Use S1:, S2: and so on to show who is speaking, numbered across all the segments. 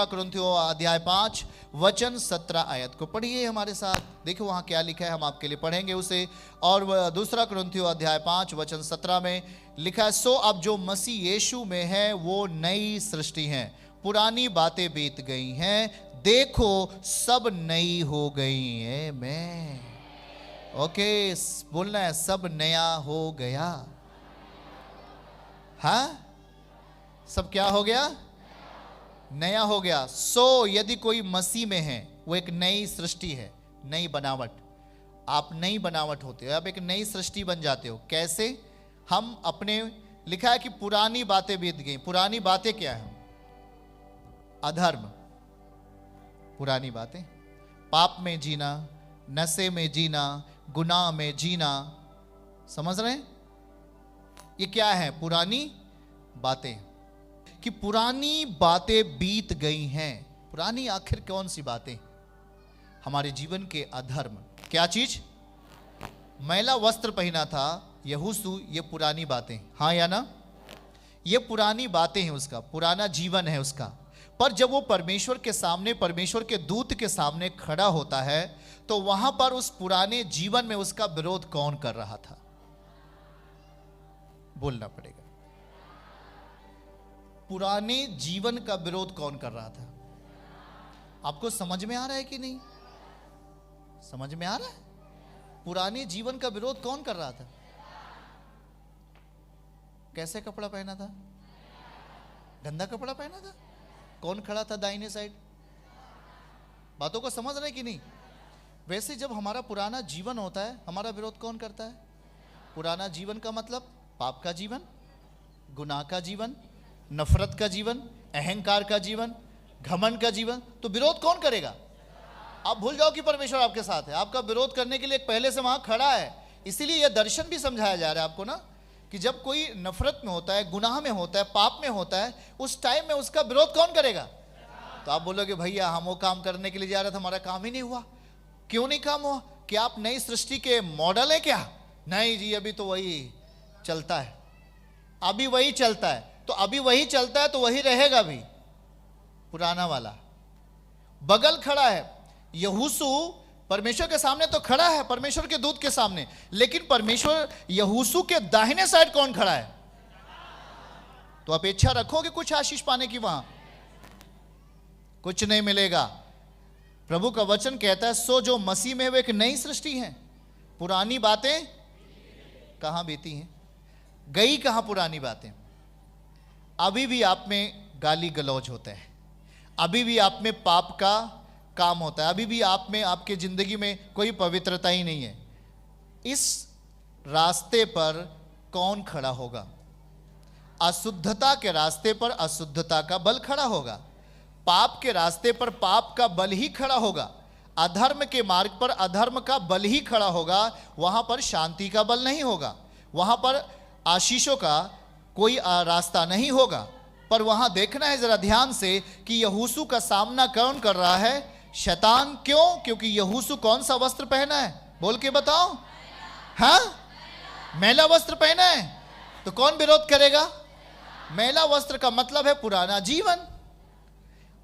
S1: दूसरा कुरिन्थियों अध्याय 5 वचन 17 आयत को पढ़िए हमारे साथ। देखो वहां क्या लिखा है, हम आपके लिए पढ़ेंगे उसे। और दूसरा कुरिन्थियों अध्याय 5 वचन 17 में लिखा है, सो अब जो मसीह यीशु में है वो नई सृष्टि है, पुरानी बातें बीत गई हैं, देखो सब नई हो गई है। मैं ओके बोलना है, सब नया हो गया। हाँ, सब क्या हो गया? नया हो गया। सो यदि कोई मसीह में है वो एक नई सृष्टि है, नई बनावट। आप नई बनावट होते हो, आप एक नई सृष्टि बन जाते हो। कैसे? हम अपने, लिखा है कि पुरानी बातें बीत गई। पुरानी बातें क्या है? अधर्म, पुरानी बातें, पाप में जीना, नशे में जीना, गुनाह में जीना। समझ रहे हैं? ये क्या है? पुरानी बातें। कि पुरानी बातें बीत गई हैं। पुरानी आखिर कौन सी बातें? हमारे जीवन के अधर्म। क्या चीज? मैला वस्त्र पहना था यहोशू, ये पुरानी बातें, हाँ या ना? ये पुरानी बातें हैं, उसका पुराना जीवन है उसका। पर जब वो परमेश्वर के सामने, परमेश्वर के दूत के सामने खड़ा होता है, तो वहां पर उस पुराने जीवन में उसका विरोध कौन कर रहा था? बोलना पड़ेगा। पुराने जीवन का विरोध कौन कर रहा था? आपको समझ में आ रहा है कि नहीं? समझ में आ रहा है? पुराने जीवन का विरोध कौन कर रहा था? कैसे कपड़ा पहना था? गंदा कपड़ा पहना था। कौन खड़ा था दाहिने साइड? बातों को समझ रहे कि नहीं? वैसे जब हमारा पुराना जीवन होता है, हमारा विरोध कौन करता है? पुराना जीवन का मतलब पाप का जीवन, गुनाह का जीवन, नफरत का जीवन, अहंकार का जीवन, घमंड का जीवन। तो विरोध कौन करेगा? आप भूल जाओ कि परमेश्वर आपके साथ है। आपका विरोध करने के लिए एक पहले से वहां खड़ा है। इसीलिए यह दर्शन भी समझाया जा रहा है आपको ना, कि जब कोई नफरत में होता है, गुनाह में होता है, पाप में होता है, उस टाइम में उसका विरोध कौन करेगा? तो आप बोलोगे भैया हम वो काम करने के लिए जा रहे थे, हमारा काम ही नहीं हुआ। क्यों नहीं काम हुआ? क्या आप नई सृष्टि के मॉडल है क्या? नहीं जी, अभी तो वही चलता है, अभी वही चलता है। तो अभी वही चलता है तो वही रहेगा भी, पुराना वाला। बगल खड़ा है यहोशू, परमेश्वर के सामने तो खड़ा है, परमेश्वर के दूत के सामने, लेकिन परमेश्वर यहोशू के दाहिने साइड कौन खड़ा है? तो अपेक्षा रखोगे कुछ आशीष पाने की? वहां कुछ नहीं मिलेगा। प्रभु का वचन कहता है, सो जो मसीह में वो एक नई सृष्टि है, पुरानी बातें कहां बीती हैं? गई कहां पुरानी बातें? अभी भी आप में गाली गलौज होता है, अभी भी आप में पाप का काम होता है, अभी भी आप में, आपके जिंदगी में कोई पवित्रता ही नहीं है। इस रास्ते पर कौन खड़ा होगा? अशुद्धता के रास्ते पर अशुद्धता का बल खड़ा होगा, पाप के रास्ते पर पाप का बल ही खड़ा होगा, अधर्म के मार्ग पर अधर्म का बल ही खड़ा होगा। वहां पर शांति का बल नहीं होगा, वहां पर आशीषों का कोई रास्ता नहीं होगा। पर वहां देखना है जरा ध्यान से कि यहोशू का सामना कौन कर रहा है? शैतान। क्यों? क्योंकि यहोशू कौन सा वस्त्र पहना है? बोल के बताओ। हाँ, मैला वस्त्र पहना है। तो कौन विरोध करेगा? मैला वस्त्र का मतलब है पुराना जीवन।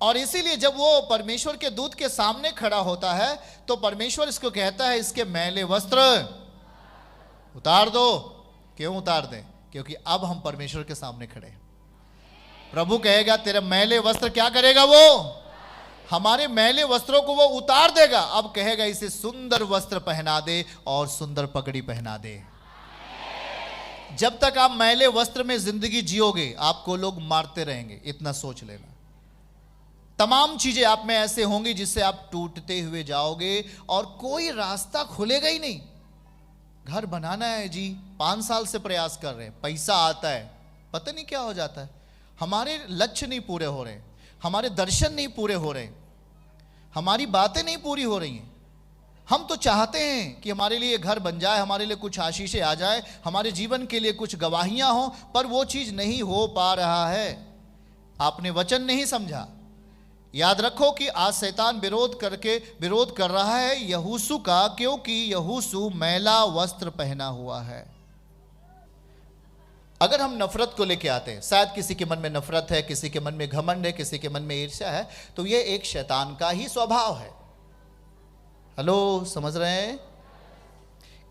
S1: और इसीलिए जब वो परमेश्वर के दूत के सामने खड़ा होता है तो परमेश्वर इसको कहता है, इसके मैले वस्त्र उतार दो। क्यों उतार दें? क्योंकि अब हम परमेश्वर के सामने खड़े हैं। प्रभु कहेगा तेरे मैले वस्त्र क्या करेगा? वो हमारे मैले वस्त्रों को वो उतार देगा। अब कहेगा इसे सुंदर वस्त्र पहना दे और सुंदर पगड़ी पहना दे। जब तक आप मैले वस्त्र में जिंदगी जियोगे, आपको लोग मारते रहेंगे, इतना सोच लेना। तमाम चीजें आप में ऐसे होंगी जिससे आप टूटते हुए जाओगे और कोई रास्ता खुलेगा ही नहीं। घर बनाना है जी, 5 साल से प्रयास कर रहे हैं, पैसा आता है, पता नहीं क्या हो जाता है, हमारे लक्ष्य नहीं पूरे हो रहे, हमारे दर्शन नहीं पूरे हो रहे, हमारी बातें नहीं पूरी हो रही हैं। हम तो चाहते हैं कि हमारे लिए घर बन जाए, हमारे लिए कुछ आशीषें आ जाए, हमारे जीवन के लिए कुछ गवाहियां हो, पर वो चीज नहीं हो पा रहा है। आपने वचन नहीं समझा। याद रखो कि आज शैतान विरोध कर रहा है यहोशू का, क्योंकि यहोशू मैला वस्त्र पहना हुआ है। अगर हम नफरत को लेके आते हैं, शायद किसी के मन में नफरत है, किसी के मन में घमंड है, किसी के मन में ईर्ष्या है, तो ये एक शैतान का ही स्वभाव है। हेलो, समझ रहे हैं?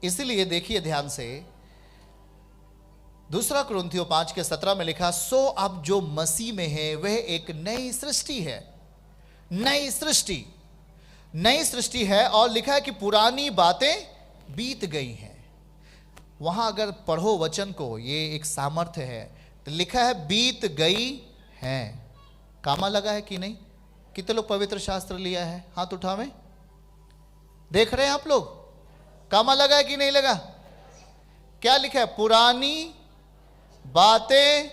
S1: इसलिए देखिए ध्यान से, दूसरा कुरिन्थियों 5:17 में लिखा, सो अब जो मसीह में है वह एक नई सृष्टि है। नई सृष्टि, नई सृष्टि है। और लिखा है कि पुरानी बातें बीत गई हैं। वहां अगर पढ़ो वचन को, ये एक सामर्थ्य है, तो लिखा है बीत गई हैं। कामा लगा है कि नहीं? कितने लोग पवित्र शास्त्र लिया है? हाथ उठावें। देख रहे हैं आप लोग? कामा लगा है कि नहीं लगा? क्या लिखा है? पुरानी बातें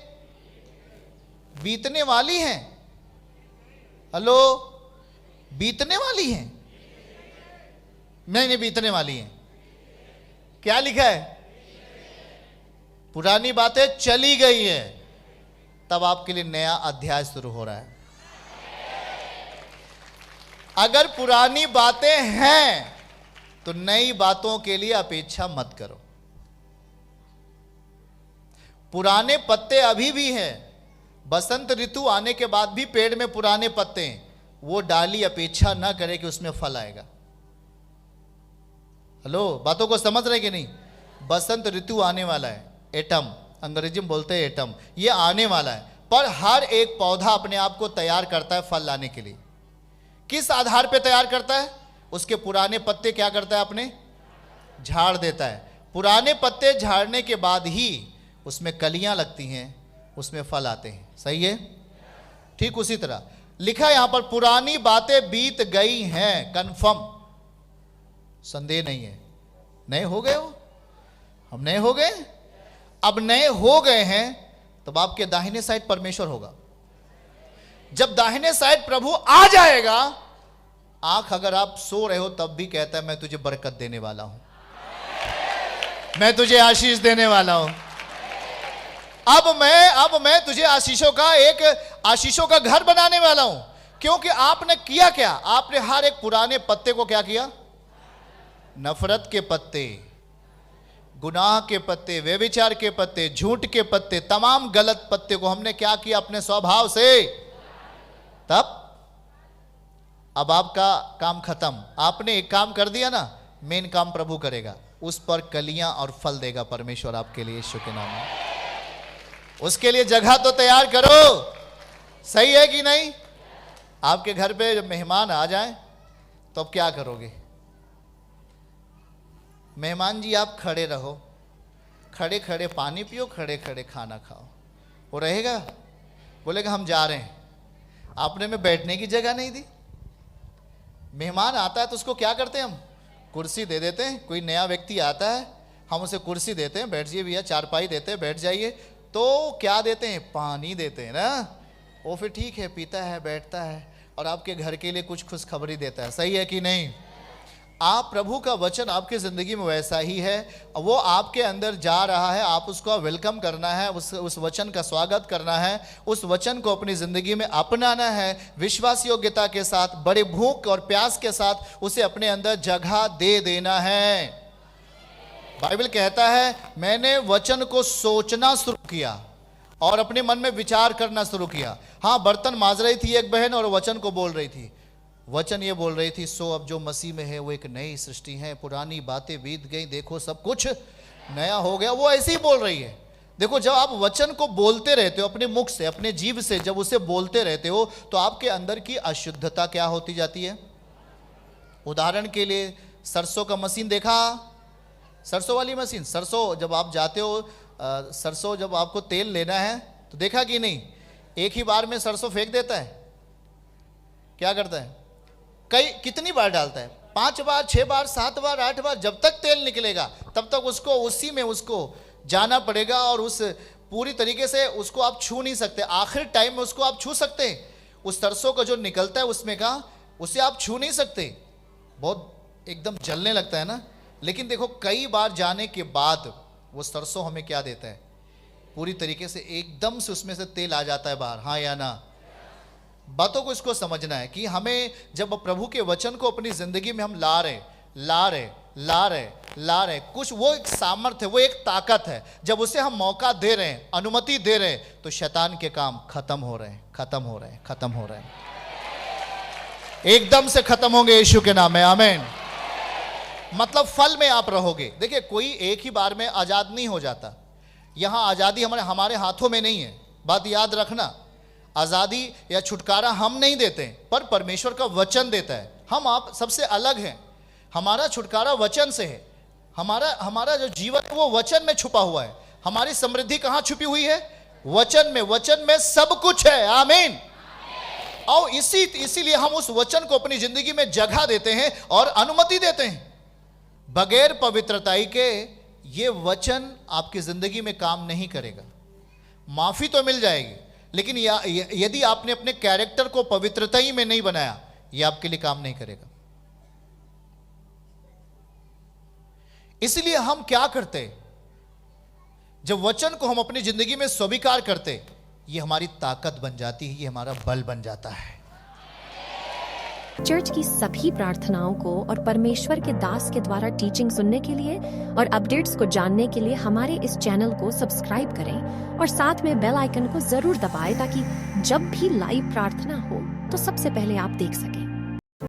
S1: बीतने वाली हैं। हेलो, बीतने वाली हैं? नहीं, बीतने वाली हैं। क्या लिखा है? पुरानी बातें चली गई है। तब आपके लिए नया अध्याय शुरू हो रहा है। अगर पुरानी बातें हैं तो नई बातों के लिए अपेक्षा मत करो। पुराने पत्ते अभी भी हैं। बसंत ऋतु आने के बाद भी पेड़ में पुराने पत्ते हैं। वो डाली अपेक्षा ना करे कि उसमें फल आएगा। हेलो, बातों को समझ रहे कि नहीं? बसंत ऋतु आने वाला है। एटम, अंग्रेजी में बोलते हैं एटम, ये आने वाला है। पर हर एक पौधा अपने आप को तैयार करता है फल लाने के लिए। किस आधार पे तैयार करता है? उसके पुराने पत्ते क्या करता है? अपने झाड़ देता है। पुराने पत्ते झाड़ने के बाद ही उसमें कलियां लगती हैं, उसमें फल आते हैं। सही है? ठीक उसी तरह लिखा है यहां पर, पुरानी बातें बीत गई हैं। कंफर्म, संदेह नहीं है। नए हो गए हो? हम नए हो गए। अब नए हो गए हैं तब आपके दाहिने साइड परमेश्वर होगा। जब दाहिने साइड प्रभु आ जाएगा, आंख अगर आप सो रहे हो तब भी कहता है मैं तुझे बरकत देने वाला हूं, मैं तुझे आशीष देने वाला हूं। अब मैं तुझे आशीषों का घर बनाने वाला हूं। क्योंकि आपने किया क्या? आपने हर एक पुराने पत्ते को क्या किया? नफरत के पत्ते, गुनाह के पत्ते, व्यभिचार के पत्ते, झूठ के पत्ते, तमाम गलत पत्ते को हमने क्या किया? अपने स्वभाव से। तब अब आपका काम खत्म। आपने एक काम कर दिया ना, मेन काम प्रभु करेगा। उस पर कलियां और फल देगा परमेश्वर आपके लिए, यीशु के नाम में। उसके लिए जगह तो तैयार करो। सही है कि नहीं? आपके घर पे जब मेहमान आ जाएं तो अब क्या करोगे? मेहमान जी आप खड़े रहो, खड़े खड़े पानी पियो, खड़े खड़े खाना खाओ। वो रहेगा? बोलेगा हम जा रहे हैं। आपने में बैठने की जगह नहीं दी। मेहमान आता है तो उसको क्या करते हैं? हम कुर्सी दे देते हैं। कोई नया व्यक्ति आता है, हम उसे कुर्सी देते हैं, बैठ जाइए भैया, चारपाई देते हैं, बैठ जाइए। तो क्या देते हैं? पानी देते हैं ना। वो फिर ठीक है, पीता है, बैठता है और आपके घर के लिए कुछ खुशखबरी देता है। सही है कि नहीं? आप प्रभु का वचन आपकी जिंदगी में वैसा ही है। वो आपके अंदर जा रहा है, आप उसको वेलकम करना है, उस वचन का स्वागत करना है, उस वचन को अपनी जिंदगी में अपनाना है, विश्वास योग्यता के साथ, बड़े भूख और प्यास के साथ उसे अपने अंदर जगह दे देना है। बाइबल कहता है मैंने वचन को सोचना शुरू किया और अपने मन में विचार करना शुरू किया। हाँ, बर्तन मांज रही थी एक बहन और वचन को बोल रही थी। वचन ये बोल रही थी, सो अब जो मसीह में है वो एक नई सृष्टि है, पुरानी बातें बीत गई, देखो सब कुछ नया हो गया। वो ऐसे ही बोल रही है। देखो, जब आप वचन को बोलते रहते हो अपने मुख से, अपने जीव से, जब उसे बोलते रहते हो तो आपके अंदर की अशुद्धता क्या होती जाती है? उदाहरण के लिए सरसों का मशीन देखा? सरसों वाली मशीन, सरसों जब आप जाते हो, सरसों जब आपको तेल लेना है तो देखा कि नहीं, एक ही बार में सरसों फेंक देता है? क्या करता है? कितनी बार डालता है? 5 बार, 6 बार, 7 बार, 8 बार। जब तक तेल निकलेगा तब तक उसको उसी में उसको जाना पड़ेगा और उस पूरी तरीके से उसको आप छू नहीं सकते। आखिर टाइम में उसको आप छू सकते हैं। उस सरसों का जो निकलता है उसमें का, उसे आप छू नहीं सकते। बहुत एकदम जलने लगता है ना। लेकिन देखो, कई बार जाने के बाद वो सरसों हमें क्या देता है? पूरी तरीके से एकदम से उसमें से तेल आ जाता है बाहर। हाँ या ना? बातों को इसको समझना है कि हमें जब प्रभु के वचन को अपनी जिंदगी में हम ला रहे ला रहे हैं। कुछ वो एक सामर्थ्य, वो एक ताकत है। जब उसे हम मौका दे रहे हैं, अनुमति दे रहे हैं, तो शैतान के काम खत्म हो रहे हैं, खत्म हो रहे हैं, खत्म हो रहे हैं, एकदम से खत्म होंगे यीशु के नाम में। आमीन। मतलब फल में आप रहोगे। देखिए, कोई एक ही बार में आजाद नहीं हो जाता। यहां आजादी हमारे हाथों में नहीं है। बात याद रखना, आजादी या छुटकारा हम नहीं देते, पर परमेश्वर का वचन देता है। हम आप सबसे अलग हैं। हमारा छुटकारा वचन से है। हमारा जो जीवन है वो वचन में छुपा हुआ है। हमारी समृद्धि कहां छुपी हुई है? वचन में। वचन में सब कुछ है। आमीन। और इसीलिए हम उस वचन को अपनी जिंदगी में जगह देते हैं और अनुमति देते हैं। बगैर पवित्रताई के ये वचन आपकी जिंदगी में काम नहीं करेगा। माफी तो मिल जाएगी, लेकिन यदि आपने अपने कैरेक्टर को पवित्रताई में नहीं बनाया, ये आपके लिए काम नहीं करेगा। इसलिए हम क्या करते, जब वचन को हम अपनी जिंदगी में स्वीकार करते, ये हमारी ताकत बन जाती है, ये हमारा बल बन जाता है।
S2: चर्च की सभी प्रार्थनाओं को और परमेश्वर के दास के द्वारा टीचिंग सुनने के लिए और अपडेट्स को जानने के लिए हमारे इस चैनल को सब्सक्राइब करें और साथ में बेल आइकन को जरूर दबाएं, ताकि जब भी लाइव प्रार्थना हो तो सबसे पहले आप देख सकें।